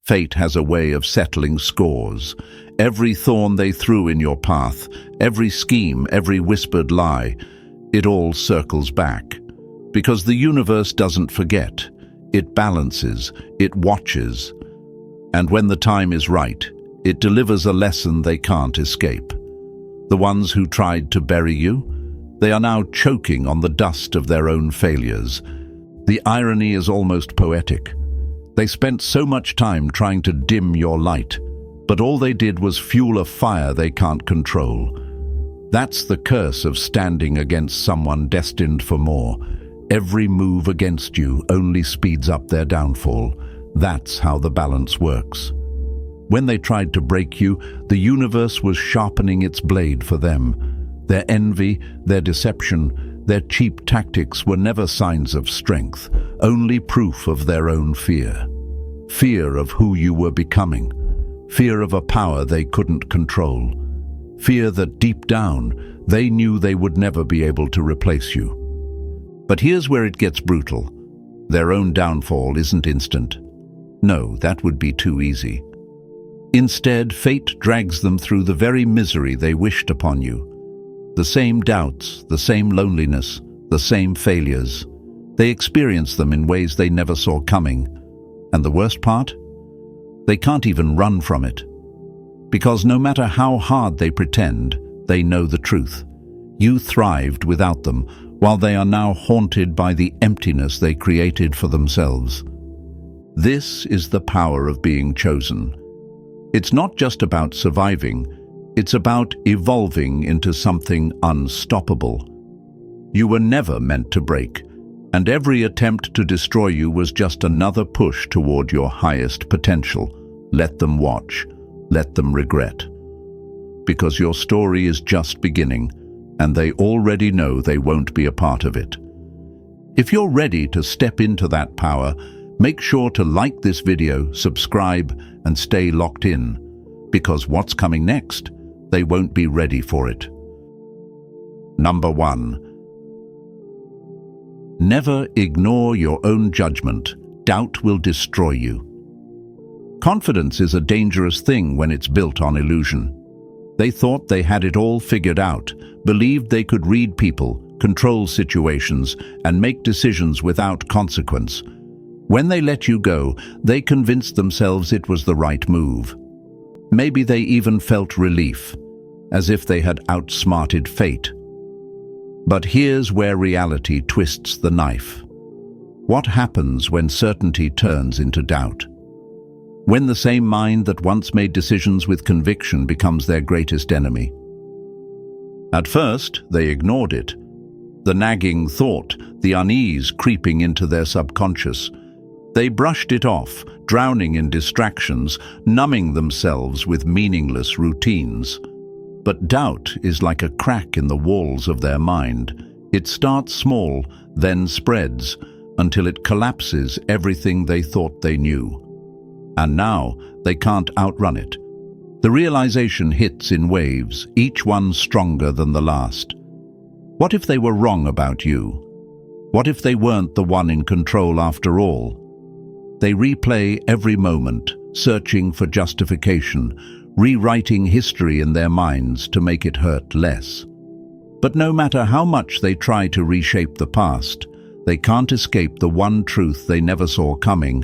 Fate has a way of settling scores. Every thorn they threw in your path, every scheme, every whispered lie, it all circles back. Because the universe doesn't forget. It balances, it watches. And when the time is right, it delivers a lesson they can't escape. The ones who tried to bury you, they are now choking on the dust of their own failures. The irony is almost poetic. They spent so much time trying to dim your light, but all they did was fuel a fire they can't control. That's the curse of standing against someone destined for more. Every move against you only speeds up their downfall. That's how the balance works. When they tried to break you, the universe was sharpening its blade for them. Their envy, their deception, their cheap tactics were never signs of strength, only proof of their own fear. Fear of who you were becoming. Fear of a power they couldn't control. Fear that deep down, they knew they would never be able to replace you. But here's where it gets brutal. Their own downfall isn't instant. No, that would be too easy. Instead, fate drags them through the very misery they wished upon you. The same doubts, the same loneliness, the same failures. They experience them in ways they never saw coming. And the worst part? They can't even run from it. Because no matter how hard they pretend, they know the truth. You thrived without them, while they are now haunted by the emptiness they created for themselves. This is the power of being chosen. It's not just about surviving, it's about evolving into something unstoppable. You were never meant to break, and every attempt to destroy you was just another push toward your highest potential. Let them watch, let them regret. Because your story is just beginning, and they already know they won't be a part of it. If you're ready to step into that power, make sure to like this video, subscribe, and stay locked in. Because what's coming next, they won't be ready for it. Number 1. Never ignore your own judgment. Doubt will destroy you. Confidence is a dangerous thing when it's built on illusion. They thought they had it all figured out, believed they could read people, control situations, and make decisions without consequence. When they let you go, they convinced themselves it was the right move. Maybe they even felt relief, as if they had outsmarted fate. But here's where reality twists the knife. What happens when certainty turns into doubt? When the same mind that once made decisions with conviction becomes their greatest enemy? At first, they ignored it. The nagging thought, the unease creeping into their subconscious. They brushed it off, drowning in distractions, numbing themselves with meaningless routines. But doubt is like a crack in the walls of their mind. It starts small, then spreads, until it collapses everything they thought they knew. And now they can't outrun it. The realization hits in waves, each one stronger than the last. What if they were wrong about you? What if they weren't the one in control after all? They replay every moment, searching for justification, rewriting history in their minds to make it hurt less. But no matter how much they try to reshape the past, they can't escape the one truth they never saw coming.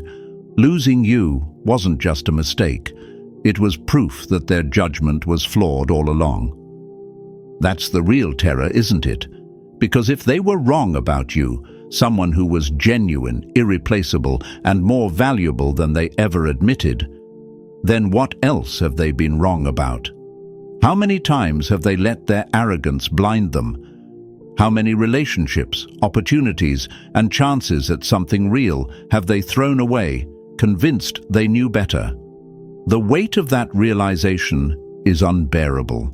Losing you wasn't just a mistake. It was proof that their judgment was flawed all along. That's the real terror, isn't it? Because if they were wrong about you, someone who was genuine, irreplaceable, and more valuable than they ever admitted, then what else have they been wrong about? How many times have they let their arrogance blind them? How many relationships, opportunities, and chances at something real have they thrown away, convinced they knew better? The weight of that realization is unbearable.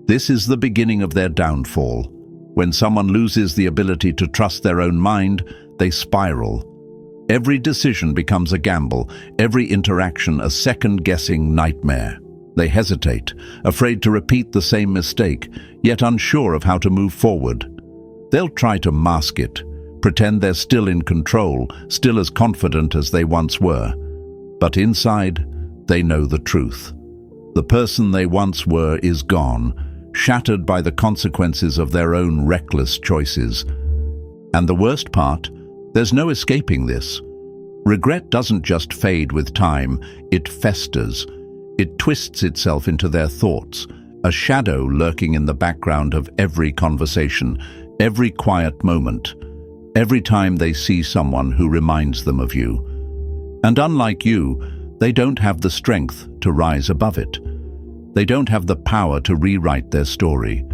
This is the beginning of their downfall. When someone loses the ability to trust their own mind, they spiral. Every decision becomes a gamble, every interaction a second-guessing nightmare. They hesitate, afraid to repeat the same mistake, yet unsure of how to move forward. They'll try to mask it, pretend they're still in control, still as confident as they once were. But inside, they know the truth. The person they once were is gone, shattered by the consequences of their own reckless choices. And the worst part, there's no escaping this. Regret doesn't just fade with time, it festers. It twists itself into their thoughts, a shadow lurking in the background of every conversation, every quiet moment, every time they see someone who reminds them of you. And unlike you, they don't have the strength to rise above it. They don't have the power to rewrite their story,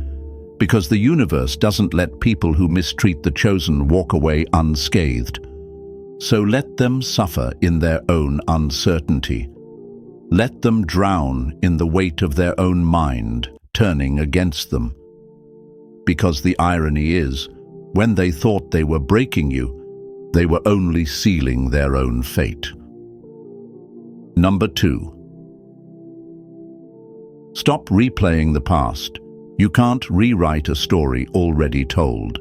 because the universe doesn't let people who mistreat the chosen walk away unscathed. So let them suffer in their own uncertainty. Let them drown in the weight of their own mind turning against them. Because the irony is, when they thought they were breaking you, they were only sealing their own fate. Number 2. Stop replaying the past. You can't rewrite a story already told.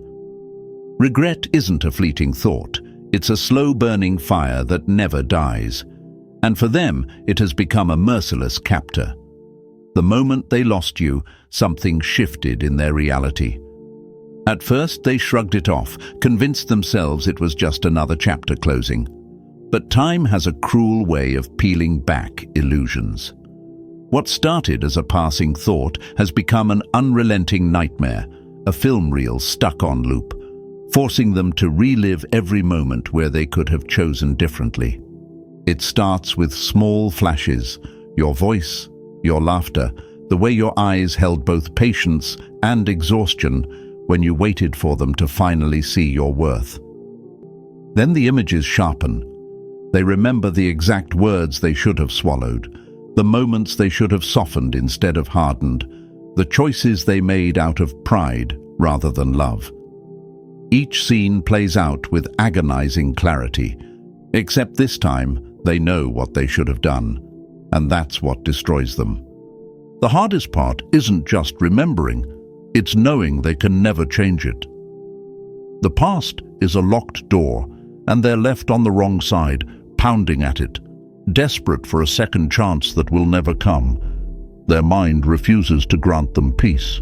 Regret isn't a fleeting thought. It's a slow-burning fire that never dies. And for them, it has become a merciless captor. The moment they lost you, something shifted in their reality. At first, they shrugged it off, convinced themselves it was just another chapter closing. But time has a cruel way of peeling back illusions. What started as a passing thought has become an unrelenting nightmare, a film reel stuck on loop, forcing them to relive every moment where they could have chosen differently. It starts with small flashes, your voice, your laughter, the way your eyes held both patience and exhaustion when you waited for them to finally see your worth. Then the images sharpen. They remember the exact words they should have swallowed, the moments they should have softened instead of hardened, the choices they made out of pride rather than love. Each scene plays out with agonizing clarity, except this time they know what they should have done, and that's what destroys them. The hardest part isn't just remembering, it's knowing they can never change it. The past is a locked door, and they're left on the wrong side, pounding at it, desperate for a second chance that will never come. Their mind refuses to grant them peace.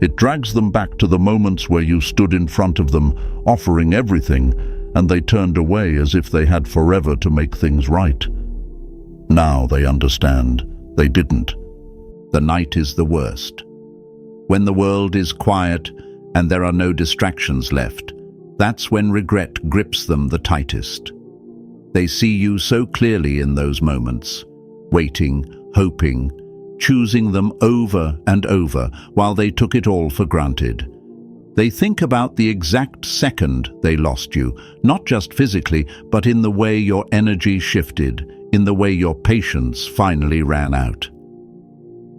It drags them back to the moments where you stood in front of them, offering everything, and they turned away as if they had forever to make things right. Now they understand. They didn't. The night is the worst. When the world is quiet and there are no distractions left, that's when regret grips them the tightest. They see you so clearly in those moments, waiting, hoping, choosing them over and over while they took it all for granted. They think about the exact second they lost you, not just physically, but in the way your energy shifted, in the way your patience finally ran out.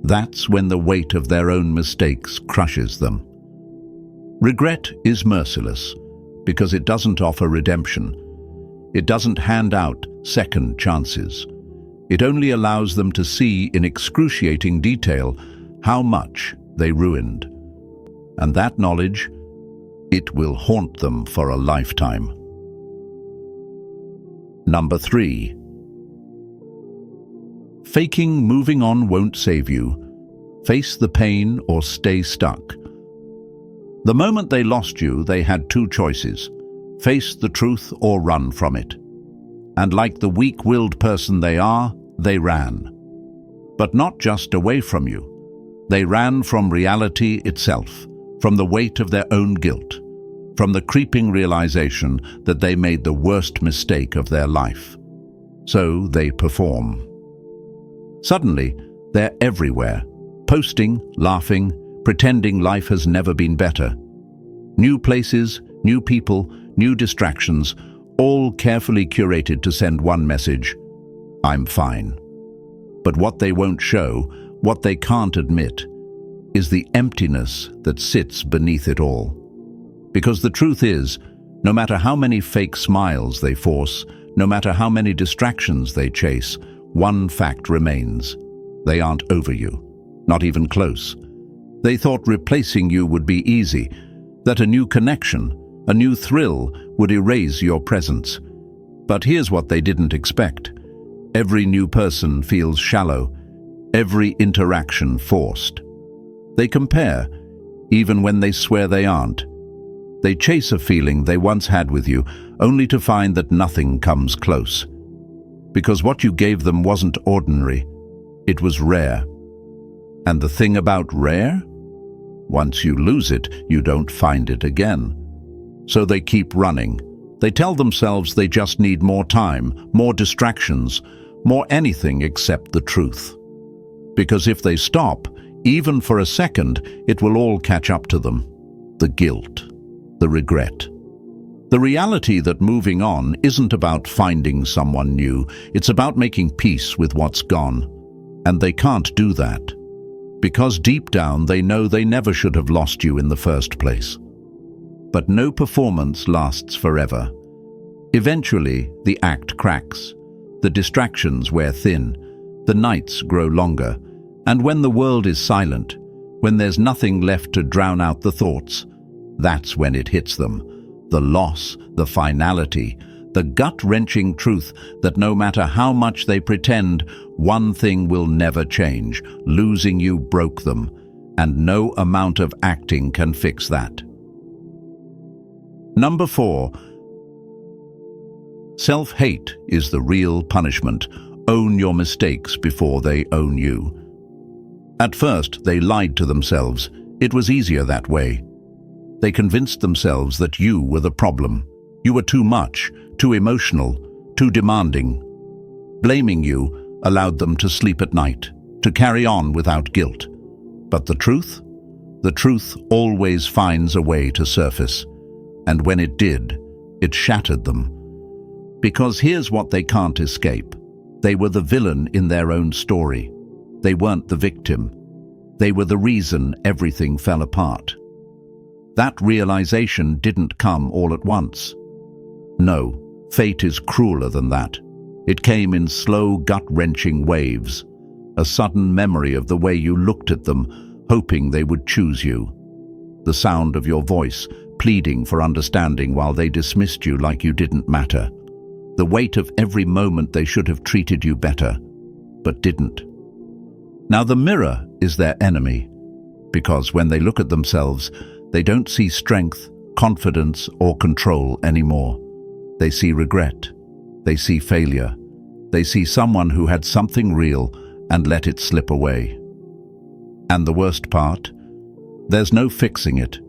That's when the weight of their own mistakes crushes them. Regret is merciless because it doesn't offer redemption. It doesn't hand out second chances. It only allows them to see in excruciating detail how much they ruined. And that knowledge, it will haunt them for a lifetime. Number 3. Faking moving on won't save you. Face the pain or stay stuck. The moment they lost you, they had two choices: face the truth or run from it. And like the weak-willed person they are, they ran. But not just away from you. They ran from reality itself, from the weight of their own guilt, from the creeping realization that they made the worst mistake of their life. So they perform. Suddenly, they're everywhere, posting, laughing, pretending life has never been better. New places, new people, new distractions, all carefully curated to send one message: I'm fine. But what they won't show, what they can't admit, is the emptiness that sits beneath it all. Because the truth is, no matter how many fake smiles they force, no matter how many distractions they chase, one fact remains: they aren't over you, not even close. They thought replacing you would be easy, that a new connection, a new thrill would erase your presence. But here's what they didn't expect. Every new person feels shallow, every interaction forced. They compare, even when they swear they aren't. They chase a feeling they once had with you, only to find that nothing comes close. Because what you gave them wasn't ordinary, it was rare. And the thing about rare? Once you lose it, you don't find it again. So they keep running. They tell themselves they just need more time, more distractions, more anything except the truth. Because if they stop, even for a second, it will all catch up to them. The guilt, the regret. The reality that moving on isn't about finding someone new, it's about making peace with what's gone. And they can't do that. Because deep down they know they never should have lost you in the first place. But no performance lasts forever. Eventually, the act cracks. The distractions wear thin. The nights grow longer. And when the world is silent, when there's nothing left to drown out the thoughts, that's when it hits them. The loss, the finality, the gut-wrenching truth that no matter how much they pretend, one thing will never change. Losing you broke them, and no amount of acting can fix that. Number 4. Self-hate is the real punishment. Own your mistakes before they own you. At first, they lied to themselves. It was easier that way. They convinced themselves that you were the problem. You were too much, too emotional, too demanding. Blaming you allowed them to sleep at night, to carry on without guilt. But the truth? The truth always finds a way to surface. And when it did, it shattered them. Because here's what they can't escape. They were the villain in their own story. They weren't the victim. They were the reason everything fell apart. That realization didn't come all at once. No, fate is crueler than that. It came in slow, gut-wrenching waves. A sudden memory of the way you looked at them, hoping they would choose you. The sound of your voice, pleading for understanding while they dismissed you like you didn't matter. The weight of every moment they should have treated you better, but didn't. Now the mirror is their enemy, because when they look at themselves, they don't see strength, confidence, or control anymore. They see regret. They see failure. They see someone who had something real and let it slip away. And the worst part? There's no fixing it.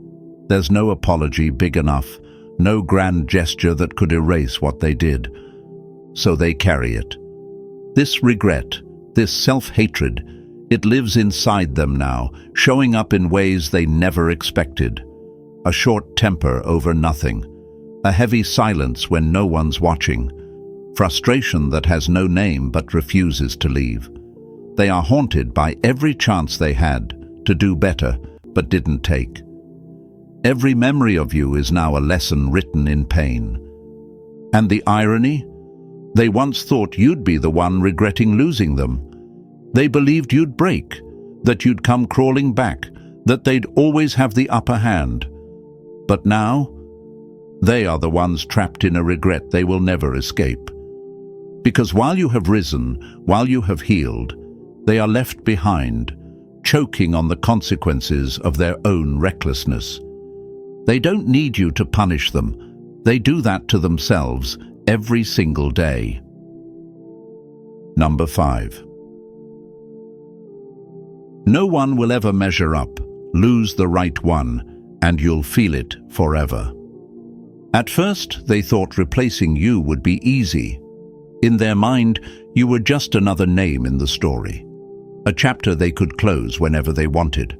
There's no apology big enough, no grand gesture that could erase what they did. So they carry it. This regret, this self-hatred, it lives inside them now, showing up in ways they never expected. A short temper over nothing. A heavy silence when no one's watching. Frustration that has no name but refuses to leave. They are haunted by every chance they had to do better, but didn't take. Every memory of you is now a lesson written in pain. And the irony? They once thought you'd be the one regretting losing them. They believed you'd break, that you'd come crawling back, that they'd always have the upper hand. But now, they are the ones trapped in a regret they will never escape. Because while you have risen, while you have healed, they are left behind, choking on the consequences of their own recklessness. They don't need you to punish them. They do that to themselves every single day. Number 5. No one will ever measure up. Lose the right one, and you'll feel it forever. At first, they thought replacing you would be easy. In their mind, you were just another name in the story, a chapter they could close whenever they wanted.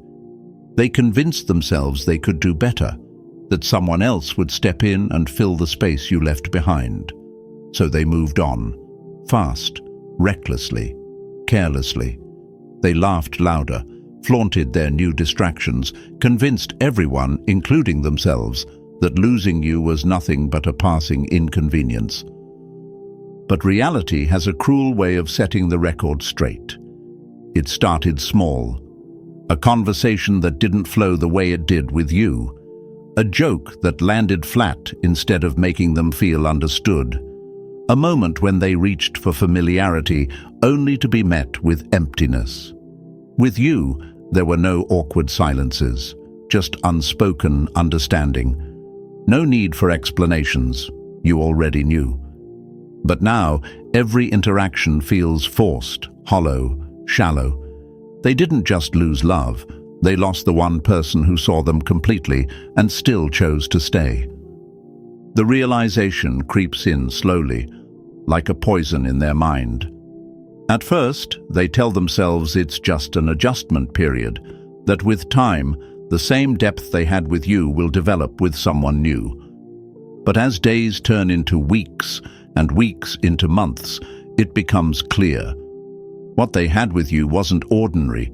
They convinced themselves they could do better, that someone else would step in and fill the space you left behind. So they moved on, fast, recklessly, carelessly. They laughed louder, flaunted their new distractions, convinced everyone, including themselves, that losing you was nothing but a passing inconvenience. But reality has a cruel way of setting the record straight. It started small. A conversation that didn't flow the way it did with you. A joke that landed flat instead of making them feel understood. A moment when they reached for familiarity only to be met with emptiness. With you, there were no awkward silences, just unspoken understanding. No need for explanations, you already knew. But now, every interaction feels forced, hollow, shallow. They didn't just lose love, they lost the one person who saw them completely and still chose to stay. The realization creeps in slowly, like a poison in their mind. At first, they tell themselves it's just an adjustment period, that with time, the same depth they had with you will develop with someone new. But as days turn into weeks and weeks into months, it becomes clear. What they had with you wasn't ordinary.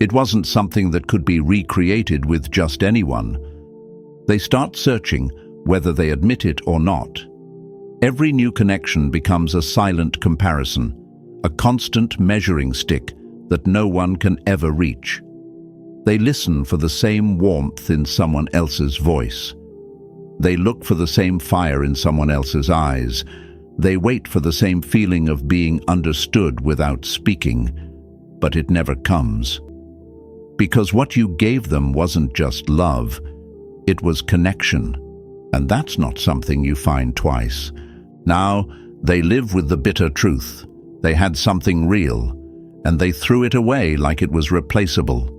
It wasn't something that could be recreated with just anyone. They start searching, whether they admit it or not. Every new connection becomes a silent comparison, a constant measuring stick that no one can ever reach. They listen for the same warmth in someone else's voice. They look for the same fire in someone else's eyes. They wait for the same feeling of being understood without speaking, but it never comes. Because what you gave them wasn't just love, it was connection, and that's not something you find twice. Now, they live with the bitter truth. They had something real, and they threw it away like it was replaceable.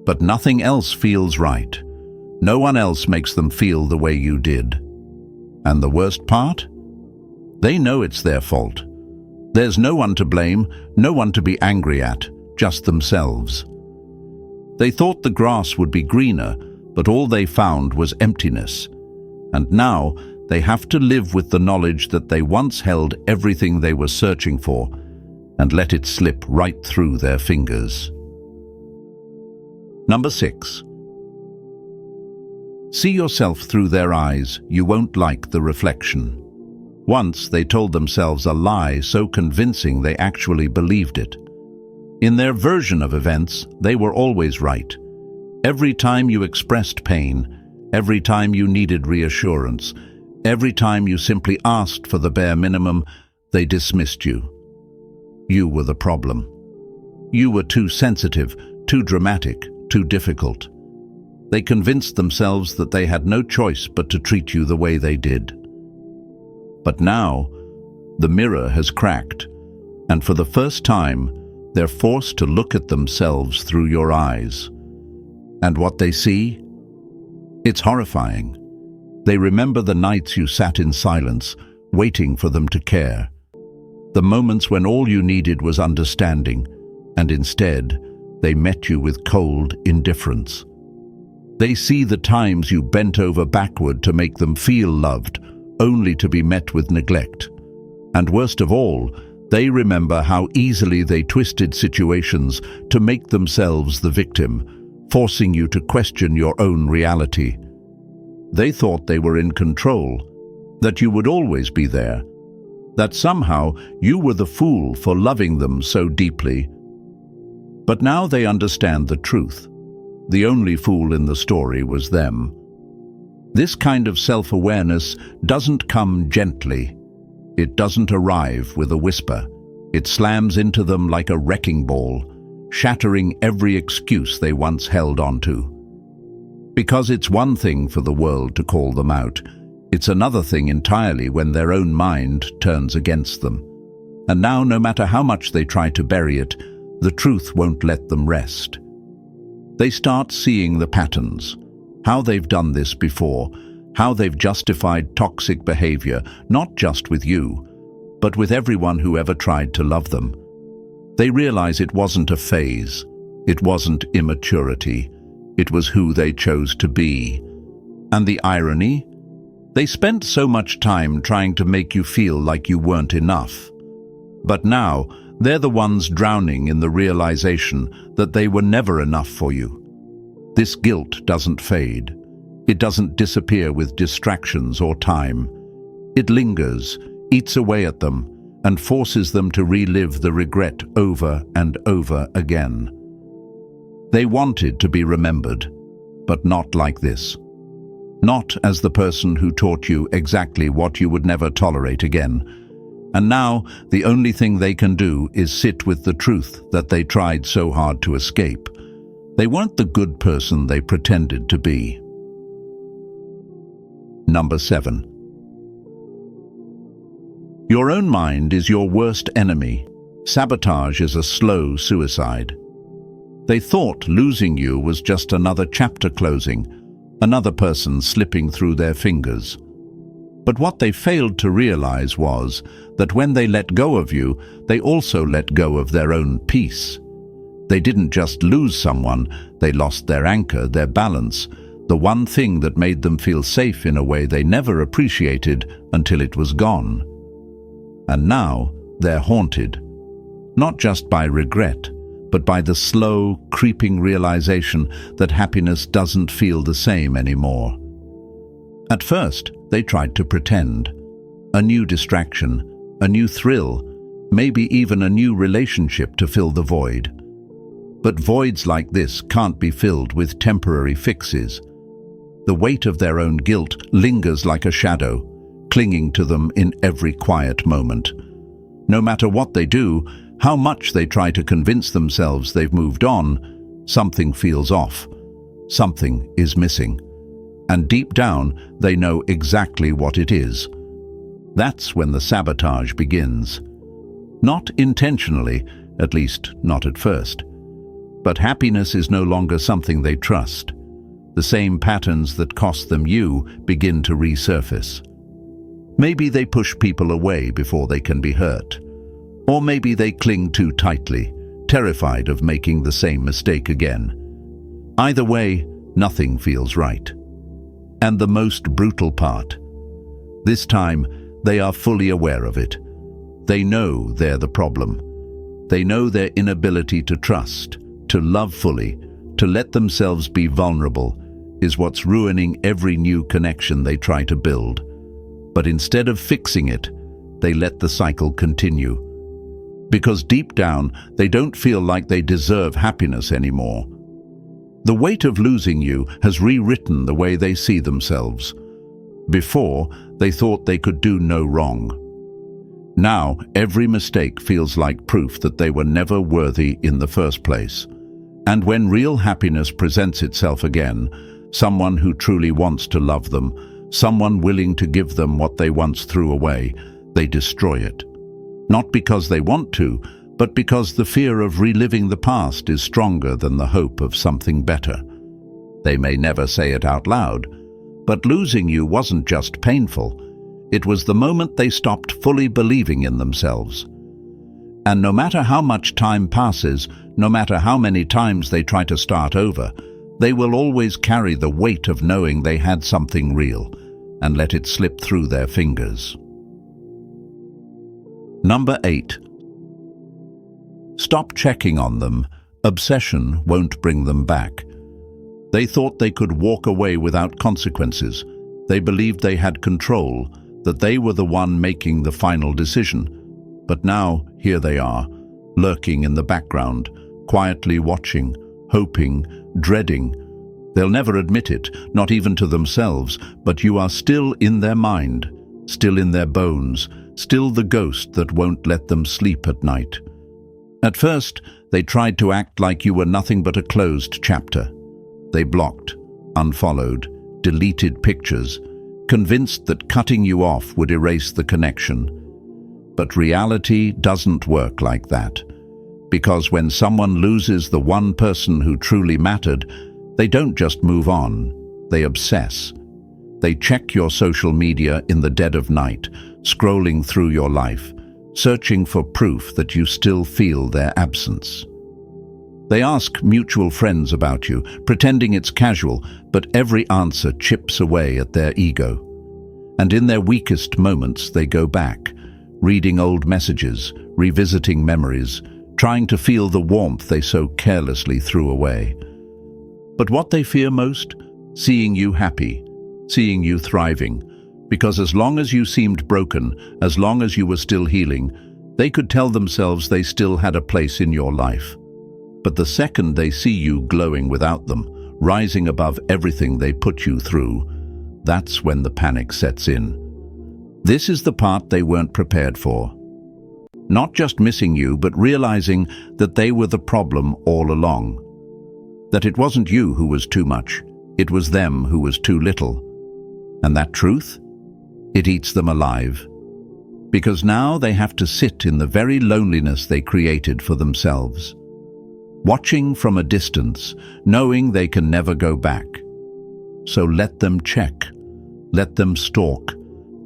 But nothing else feels right. No one else makes them feel the way you did. And the worst part? They know it's their fault. There's no one to blame, no one to be angry at, just themselves. They thought the grass would be greener, but all they found was emptiness. And now they have to live with the knowledge that they once held everything they were searching for and let it slip right through their fingers. Number 6. See yourself through their eyes, you won't like the reflection. Once they told themselves a lie so convincing they actually believed it. In their version of events, they were always right. Every time you expressed pain, every time you needed reassurance, every time you simply asked for the bare minimum, they dismissed you. You were the problem. You were too sensitive, too dramatic, too difficult. They convinced themselves that they had no choice but to treat you the way they did. But now, the mirror has cracked, and for the first time, they're forced to look at themselves through your eyes. And what they see? It's horrifying. They remember the nights you sat in silence, waiting for them to care. The moments when all you needed was understanding, and instead, they met you with cold indifference. They see the times you bent over backward to make them feel loved, only to be met with neglect. And worst of all, they remember how easily they twisted situations to make themselves the victim, forcing you to question your own reality. They thought they were in control, that you would always be there, that somehow you were the fool for loving them so deeply. But now they understand the truth. The only fool in the story was them. This kind of self-awareness doesn't come gently. It doesn't arrive with a whisper. It slams into them like a wrecking ball, shattering every excuse they once held onto. Because it's one thing for the world to call them out. It's another thing entirely when their own mind turns against them. And now, no matter how much they try to bury it, the truth won't let them rest. They start seeing the patterns, how they've done this before, how they've justified toxic behavior, not just with you, but with everyone who ever tried to love them. They realize it wasn't a phase, it wasn't immaturity, it was who they chose to be. And the irony? They spent so much time trying to make you feel like you weren't enough. But now, they're the ones drowning in the realization that they were never enough for you. This guilt doesn't fade. It doesn't disappear with distractions or time. It lingers, eats away at them, and forces them to relive the regret over and over again. They wanted to be remembered, but not like this. not as the person who taught you exactly what you would never tolerate again. And now, the only thing they can do is sit with the truth that they tried so hard to escape. They weren't the good person they pretended to be. Number 7. Your own mind is your worst enemy. Sabotage is a slow suicide. They thought losing you was just another chapter closing, another person slipping through their fingers. But what they failed to realize was that when they let go of you, they also let go of their own peace. They didn't just lose someone, they lost their anchor, their balance, the one thing that made them feel safe in a way they never appreciated until it was gone. And now they're haunted, not just by regret, but by the slow, creeping realization that happiness doesn't feel the same anymore. At first, they tried to pretend. A new distraction, a new thrill, maybe even a new relationship to fill the void. But voids like this can't be filled with temporary fixes. The weight of their own guilt lingers like a shadow, clinging to them in every quiet moment. No matter what they do, how much they try to convince themselves they've moved on, something feels off. Something is missing. And deep down, they know exactly what it is. That's when the sabotage begins. Not intentionally, at least not at first. But happiness is no longer something they trust. The same patterns that cost them you begin to resurface. Maybe they push people away before they can be hurt. Or maybe they cling too tightly, terrified of making the same mistake again. Either way, nothing feels right. And the most brutal part, this time they are fully aware of it. They know they're the problem. They know their inability to trust, to love fully, to let themselves be vulnerable, is what's ruining every new connection they try to build. But instead of fixing it, they let the cycle continue. Because deep down, they don't feel like they deserve happiness anymore. The weight of losing you has rewritten the way they see themselves. Before, they thought they could do no wrong. Now, every mistake feels like proof that they were never worthy in the first place. And when real happiness presents itself again, someone who truly wants to love them, someone willing to give them what they once threw away, they destroy it. Not because they want to, but because the fear of reliving the past is stronger than the hope of something better. They may never say it out loud, but losing you wasn't just painful. It was the moment they stopped fully believing in themselves. And no matter how much time passes, no matter how many times they try to start over, they will always carry the weight of knowing they had something real and let it slip through their fingers. Number 8. Stop checking on them. Obsession won't bring them back. They thought they could walk away without consequences. They believed they had control, that they were the one making the final decision. But now, here they are, lurking in the background, quietly watching, hoping, dreading. They'll never admit it, not even to themselves, but you are still in their mind, still in their bones, still the ghost that won't let them sleep at night. At first, they tried to act like you were nothing but a closed chapter. They blocked, unfollowed, deleted pictures, convinced that cutting you off would erase the connection. But reality doesn't work like that. Because when someone loses the one person who truly mattered, they don't just move on, they obsess. They check your social media in the dead of night, scrolling through your life, searching for proof that you still feel their absence. They ask mutual friends about you, pretending it's casual, but every answer chips away at their ego. And in their weakest moments, they go back, reading old messages, revisiting memories, trying to feel the warmth they so carelessly threw away. But what they fear most? Seeing you happy, seeing you thriving. Because as long as you seemed broken, as long as you were still healing, they could tell themselves they still had a place in your life. But the second they see you glowing without them, rising above everything they put you through, That's when the panic sets in. This is the part they weren't prepared for. Not just missing you, but realizing that they were the problem all along. That it wasn't you who was too much, it was them who was too little. And that truth? It eats them alive. Because now they have to sit in the very loneliness they created for themselves. Watching from a distance, knowing they can never go back. So let them check, let them stalk,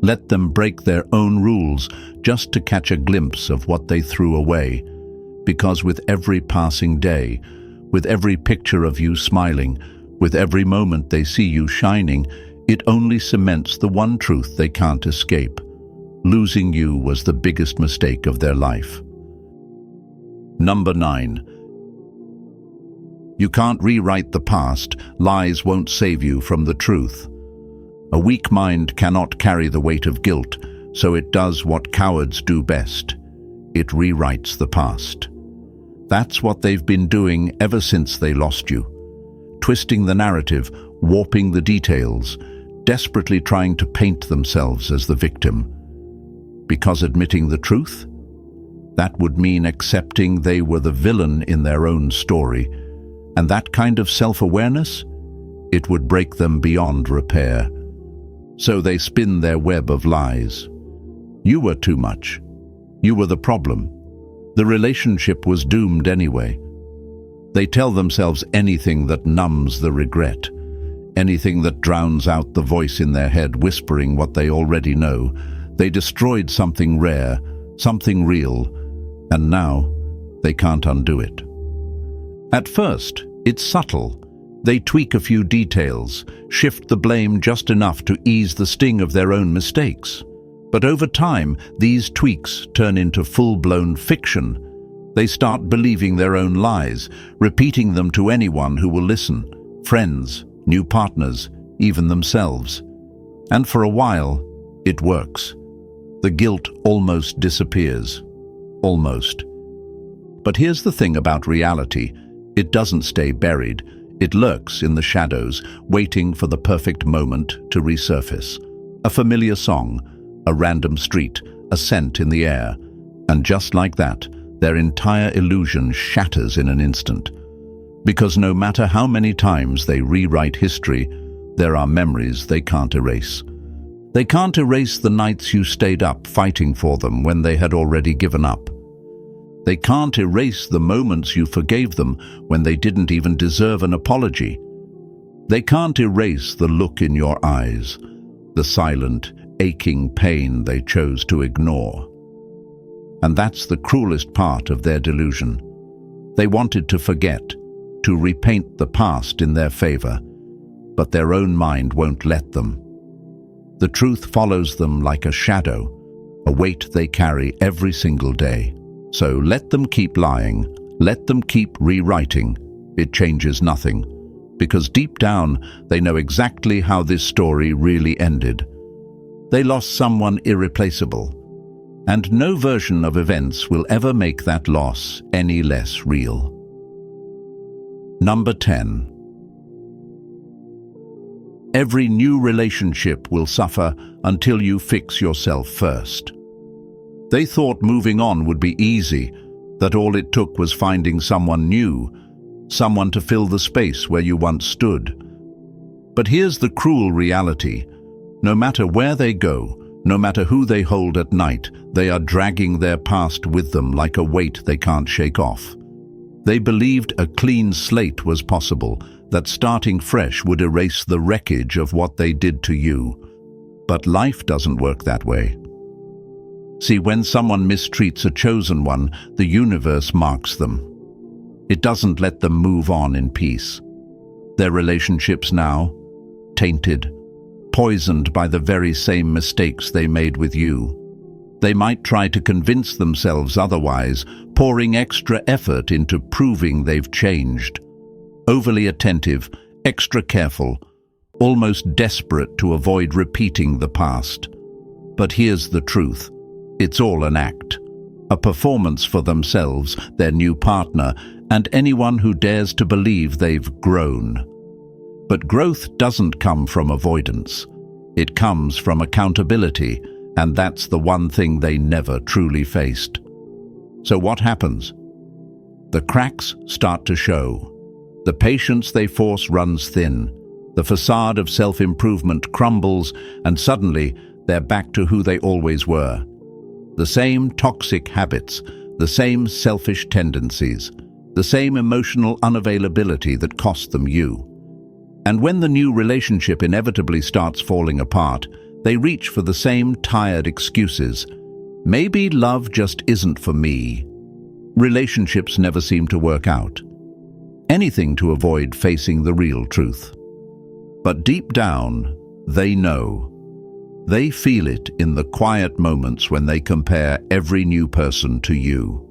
let them break their own rules just to catch a glimpse of what they threw away. Because with every passing day, with every picture of you smiling, with every moment they see you shining, it only cements the one truth they can't escape. Losing you was the biggest mistake of their life. Number 9. You can't rewrite the past. Lies won't save you from the truth. A weak mind cannot carry the weight of guilt, so it does what cowards do best. It rewrites the past. That's what they've been doing ever since they lost you. Twisting the narrative, warping the details, desperately trying to paint themselves as the victim. Because admitting the truth? That would mean accepting they were the villain in their own story. And that kind of self-awareness? It would break them beyond repair. So they spin their web of lies. You were too much. You were the problem. The relationship was doomed anyway. They tell themselves anything that numbs the regret, anything that drowns out the voice in their head whispering what they already know. They destroyed something rare, something real, and now they can't undo it. At first, it's subtle. They tweak a few details, shift the blame just enough to ease the sting of their own mistakes. But over time, these tweaks turn into full-blown fiction. They start believing their own lies, repeating them to anyone who will listen, friends, new partners, even themselves. And for a while, it works. The guilt almost disappears. Almost. But here's the thing about reality. It doesn't stay buried. It lurks in the shadows, waiting for the perfect moment to resurface. A familiar song, a random street, a scent in the air. And just like that, their entire illusion shatters in an instant. Because no matter how many times they rewrite history, there are memories they can't erase. They can't erase the nights you stayed up fighting for them when they had already given up. They can't erase the moments you forgave them when they didn't even deserve an apology. They can't erase the look in your eyes, the silent, aching pain they chose to ignore. And that's the cruelest part of their delusion. They wanted to forget, to repaint the past in their favor, but their own mind won't let them. The truth follows them like a shadow, a weight they carry every single day. So let them keep lying, let them keep rewriting. It changes nothing, because deep down they know exactly how this story really ended. They lost someone irreplaceable, and no version of events will ever make that loss any less real. Number 10. Every new relationship will suffer until you fix yourself first. They thought moving on would be easy, that all it took was finding someone new, someone to fill the space where you once stood. But here's the cruel reality. No matter where they go, no matter who they hold at night, they are dragging their past with them like a weight they can't shake off. They believed a clean slate was possible, that starting fresh would erase the wreckage of what they did to you. But life doesn't work that way. See, when someone mistreats a chosen one, the universe marks them. It doesn't let them move on in peace. Their relationships now, tainted, poisoned by the very same mistakes they made with you. They might try to convince themselves otherwise, pouring extra effort into proving they've changed. Overly attentive, extra careful, almost desperate to avoid repeating the past. But here's the truth. It's all an act, a performance for themselves, their new partner, and anyone who dares to believe they've grown. But growth doesn't come from avoidance. It comes from accountability, and that's the one thing they never truly faced. So what happens? The cracks start to show. The patience they force runs thin. The facade of self-improvement crumbles, and suddenly they're back to who they always were. The same toxic habits, the same selfish tendencies, the same emotional unavailability that cost them you. And when the new relationship inevitably starts falling apart, they reach for the same tired excuses. Maybe love just isn't for me. Relationships never seem to work out. Anything to avoid facing the real truth. But deep down, they know. They feel it in the quiet moments when they compare every new person to you.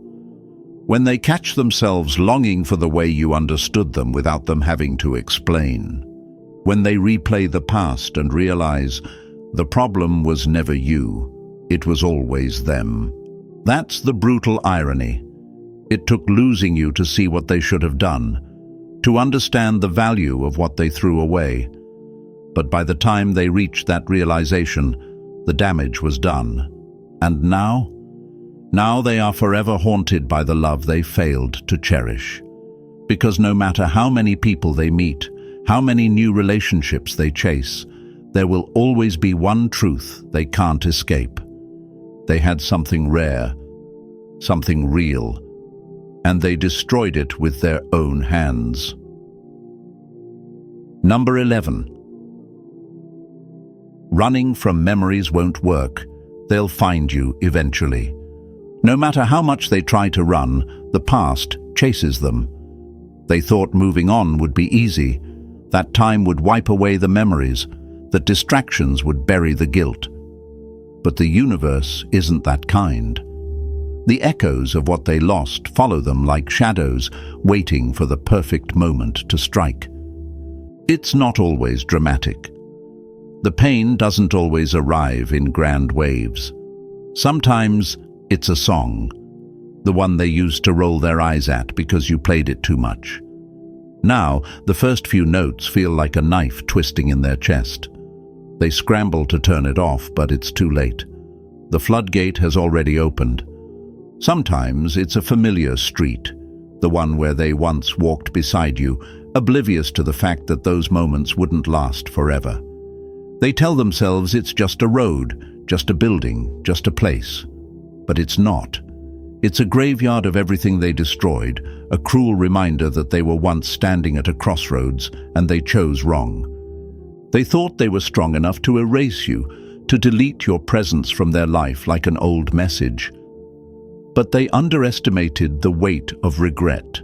When they catch themselves longing for the way you understood them without them having to explain. When they replay the past and realize the problem was never you, it was always them. That's the brutal irony. It took losing you to see what they should have done, to understand the value of what they threw away. But by the time they reached that realization, the damage was done. And now? Now they are forever haunted by the love they failed to cherish. Because no matter how many people they meet, how many new relationships they chase, there will always be one truth they can't escape. They had something rare, something real, and they destroyed it with their own hands. Number 11. Running from memories won't work. They'll find you eventually. No matter how much they try to run, the past chases them. They thought moving on would be easy, that time would wipe away the memories, that distractions would bury the guilt. But the universe isn't that kind. The echoes of what they lost follow them like shadows, waiting for the perfect moment to strike. It's not always dramatic. The pain doesn't always arrive in grand waves. Sometimes it's a song, the one they used to roll their eyes at because you played it too much. Now, the first few notes feel like a knife twisting in their chest. They scramble to turn it off, but it's too late. The floodgate has already opened. Sometimes it's a familiar street, the one where they once walked beside you, oblivious to the fact that those moments wouldn't last forever. They tell themselves it's just a road, just a building, just a place. But it's not. It's a graveyard of everything they destroyed, a cruel reminder that they were once standing at a crossroads and they chose wrong. They thought they were strong enough to erase you, to delete your presence from their life like an old message. But they underestimated the weight of regret.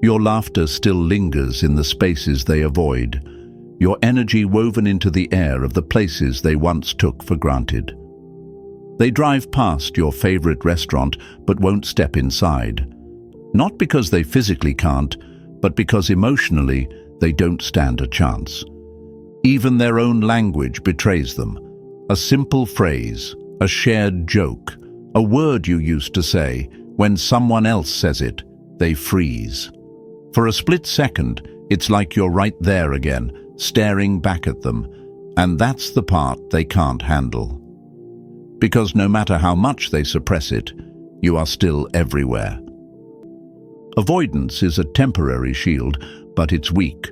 Your laughter still lingers in the spaces they avoid, your energy woven into the air of the places they once took for granted. They drive past your favorite restaurant but won't step inside. Not because they physically can't, but because emotionally they don't stand a chance. Even their own language betrays them. A simple phrase, a shared joke, a word you used to say, when someone else says it, they freeze. For a split second, it's like you're right there again, staring back at them, and that's the part they can't handle. Because no matter how much they suppress it, you are still everywhere. Avoidance is a temporary shield, but it's weak.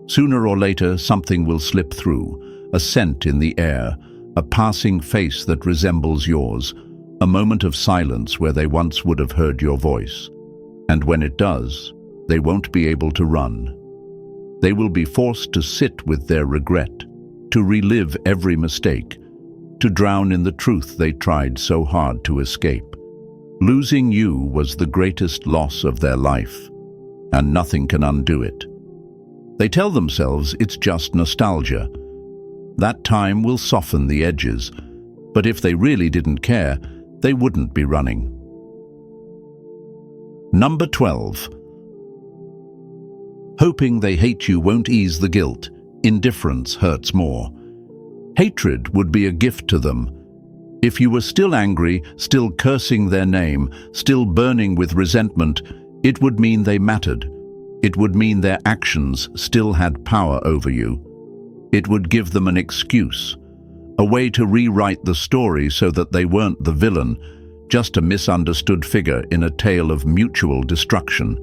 Sooner or later, something will slip through, a scent in the air, a passing face that resembles yours, a moment of silence where they once would have heard your voice. And when it does, they won't be able to run. They will be forced to sit with their regret, to relive every mistake, to drown in the truth they tried so hard to escape. Losing you was the greatest loss of their life, and nothing can undo it. They tell themselves it's just nostalgia. That time will soften the edges, but if they really didn't care, they wouldn't be running. Number 12. Hoping they hate you won't ease the guilt. Indifference hurts more. Hatred would be a gift to them. If you were still angry, still cursing their name, still burning with resentment, it would mean they mattered. It would mean their actions still had power over you. It would give them an excuse, a way to rewrite the story so that they weren't the villain, just a misunderstood figure in a tale of mutual destruction.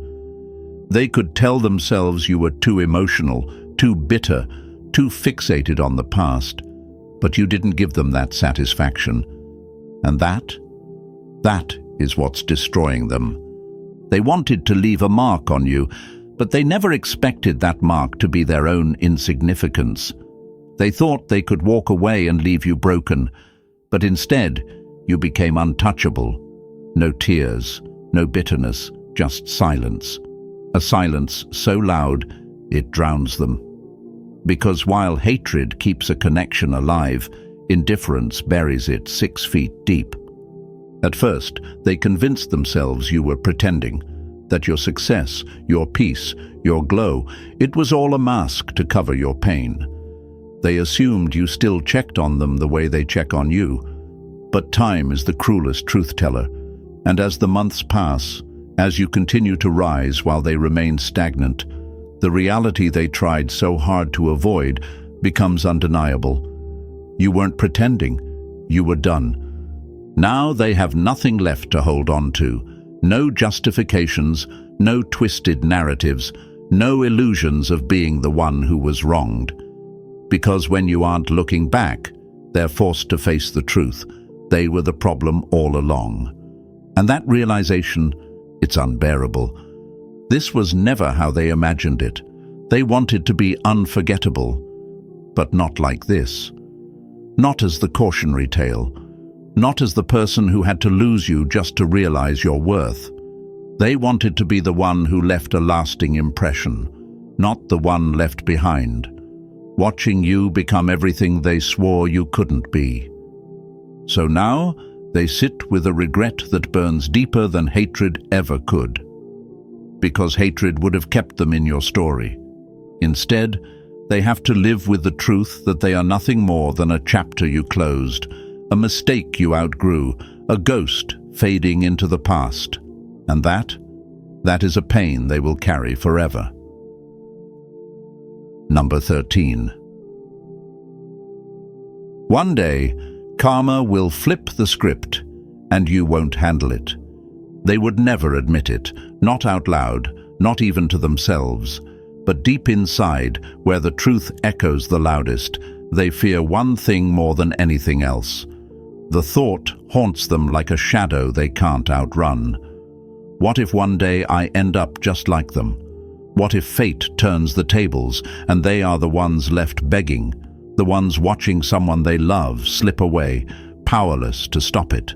They could tell themselves you were too emotional, too bitter, too fixated on the past, but you didn't give them that satisfaction. And that is what's destroying them. They wanted to leave a mark on you, but they never expected that mark to be their own insignificance. They thought they could walk away and leave you broken, but instead you became untouchable. No tears, no bitterness, just silence. A silence so loud it drowns them. Because while hatred keeps a connection alive, indifference buries it 6 feet deep. At first, they convinced themselves you were pretending, that your success, your peace, your glow, it was all a mask to cover your pain. They assumed you still checked on them the way they check on you. But time is the cruelest truth-teller, and as the months pass, as you continue to rise while they remain stagnant, the reality they tried so hard to avoid becomes undeniable. You weren't pretending, you were done. Now they have nothing left to hold on to, no justifications, no twisted narratives, no illusions of being the one who was wronged. Because when you aren't looking back, they're forced to face the truth. They were the problem all along. And that realization, it's unbearable. This was never how they imagined it. They wanted to be unforgettable, but not like this. Not as the cautionary tale. Not as the person who had to lose you just to realize your worth. They wanted to be the one who left a lasting impression, not the one left behind, watching you become everything they swore you couldn't be. So now, they sit with a regret that burns deeper than hatred ever could. Because hatred would have kept them in your story. Instead, they have to live with the truth that they are nothing more than a chapter you closed, a mistake you outgrew, a ghost fading into the past. And that is a pain they will carry forever. Number 13. One day, karma will flip the script, and you won't handle it. They would never admit it, not out loud, not even to themselves. But deep inside, where the truth echoes the loudest, they fear one thing more than anything else. The thought haunts them like a shadow they can't outrun. What if one day I end up just like them? What if fate turns the tables and they are the ones left begging, the ones watching someone they love slip away, powerless to stop it?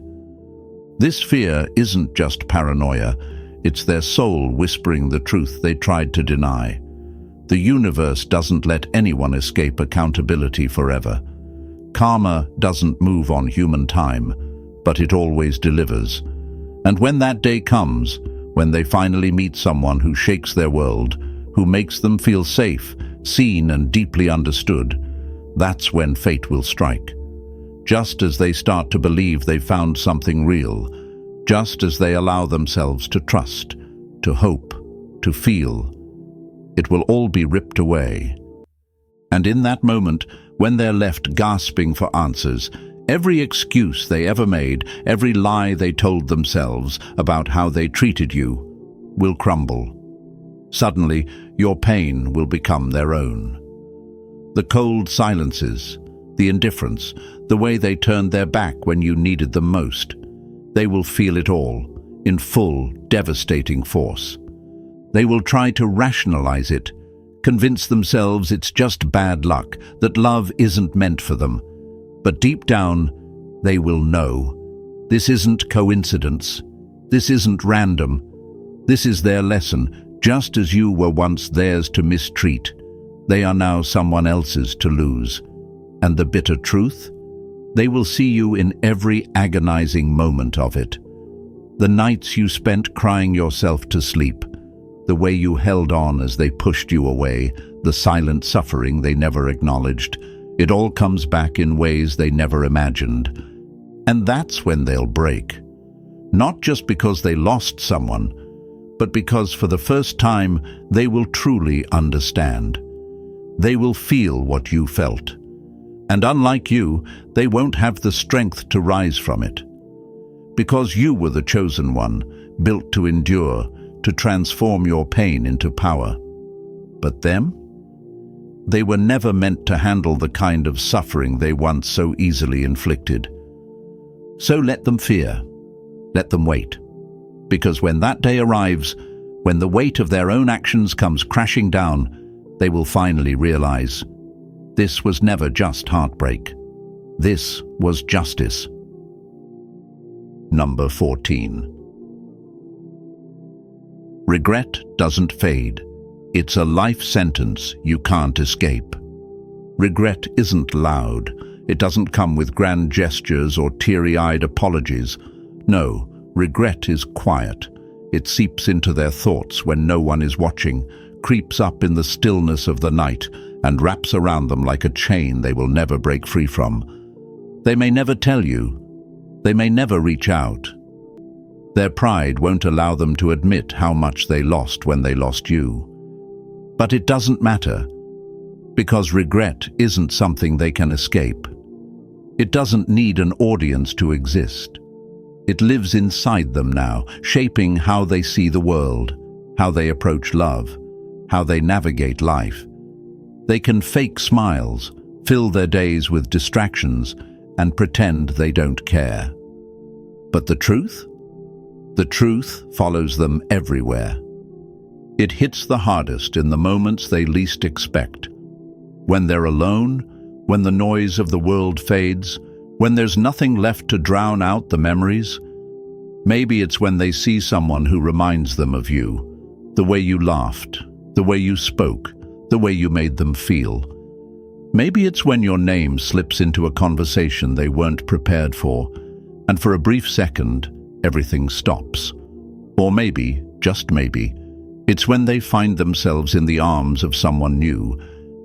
This fear isn't just paranoia, it's their soul whispering the truth they tried to deny. The universe doesn't let anyone escape accountability forever. Karma doesn't move on human time, but it always delivers. And when that day comes, when they finally meet someone who shakes their world, who makes them feel safe, seen and deeply understood, that's when fate will strike. Just as they start to believe they've found something real, just as they allow themselves to trust, to hope, to feel, it will all be ripped away. And in that moment, when they're left gasping for answers, every excuse they ever made, every lie they told themselves about how they treated you, will crumble. Suddenly, your pain will become their own. The cold silences, the indifference, the way they turned their back when you needed them most, they will feel it all, in full, devastating force. They will try to rationalize it, convince themselves it's just bad luck, that love isn't meant for them. But deep down, they will know. This isn't coincidence. This isn't random. This is their lesson. Just as you were once theirs to mistreat, they are now someone else's to lose. And the bitter truth? They will see you in every agonizing moment of it. The nights you spent crying yourself to sleep, the way you held on as they pushed you away, the silent suffering they never acknowledged, it all comes back in ways they never imagined. And that's when they'll break. Not just because they lost someone, but because for the first time they will truly understand. They will feel what you felt. And unlike you, they won't have the strength to rise from it. Because you were the chosen one, built to endure, to transform your pain into power. But them? They were never meant to handle the kind of suffering they once so easily inflicted. So let them fear. Let them wait. Because when that day arrives, when the weight of their own actions comes crashing down, they will finally realize this was never just heartbreak. This was justice. Number 14. Regret doesn't fade. It's a life sentence you can't escape. Regret isn't loud. It doesn't come with grand gestures or teary-eyed apologies. No, regret is quiet. It seeps into their thoughts when no one is watching, creeps up in the stillness of the night, and wraps around them like a chain they will never break free from. They may never tell you. They may never reach out. Their pride won't allow them to admit how much they lost when they lost you. But it doesn't matter, because regret isn't something they can escape. It doesn't need an audience to exist. It lives inside them now, shaping how they see the world, how they approach love, how they navigate life. They can fake smiles, fill their days with distractions, and pretend they don't care. But the truth? The truth follows them everywhere. It hits the hardest in the moments they least expect. When they're alone, when the noise of the world fades, when there's nothing left to drown out the memories. Maybe it's when they see someone who reminds them of you, the way you laughed, the way you spoke, the way you made them feel. Maybe it's when your name slips into a conversation they weren't prepared for, and for a brief second, everything stops. Or maybe, just maybe, it's when they find themselves in the arms of someone new,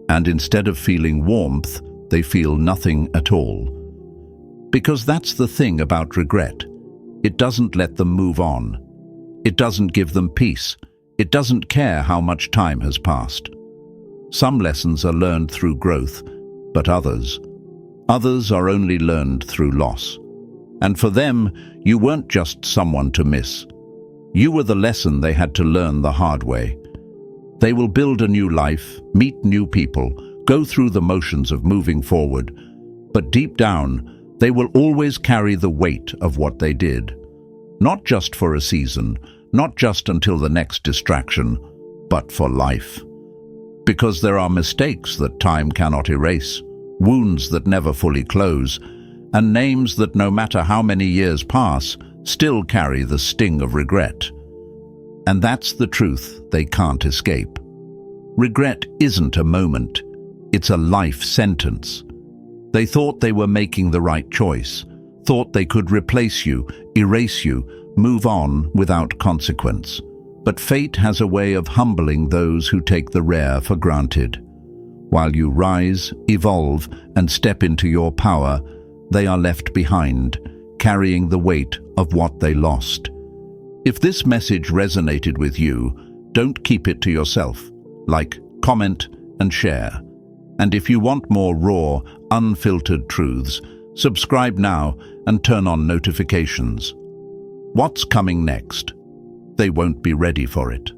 and instead of feeling warmth, they feel nothing at all. Because that's the thing about regret. It doesn't let them move on. It doesn't give them peace. It doesn't care how much time has passed. Some lessons are learned through growth, but others are only learned through loss. And for them, you weren't just someone to miss. You were the lesson they had to learn the hard way. They will build a new life, meet new people, go through the motions of moving forward, but deep down, they will always carry the weight of what they did. Not just for a season, not just until the next distraction, but for life. Because there are mistakes that time cannot erase, wounds that never fully close, and names that no matter how many years pass, still carry the sting of regret. And that's the truth they can't escape. Regret isn't a moment, it's a life sentence. They thought they were making the right choice, thought they could replace you, erase you, move on without consequence. But fate has a way of humbling those who take the rare for granted. While you rise, evolve, and step into your power, they are left behind, carrying the weight of what they lost. If this message resonated with you, don't keep it to yourself. Like, comment, and share. And if you want more raw, unfiltered truths, subscribe now and turn on notifications. What's coming next? They won't be ready for it.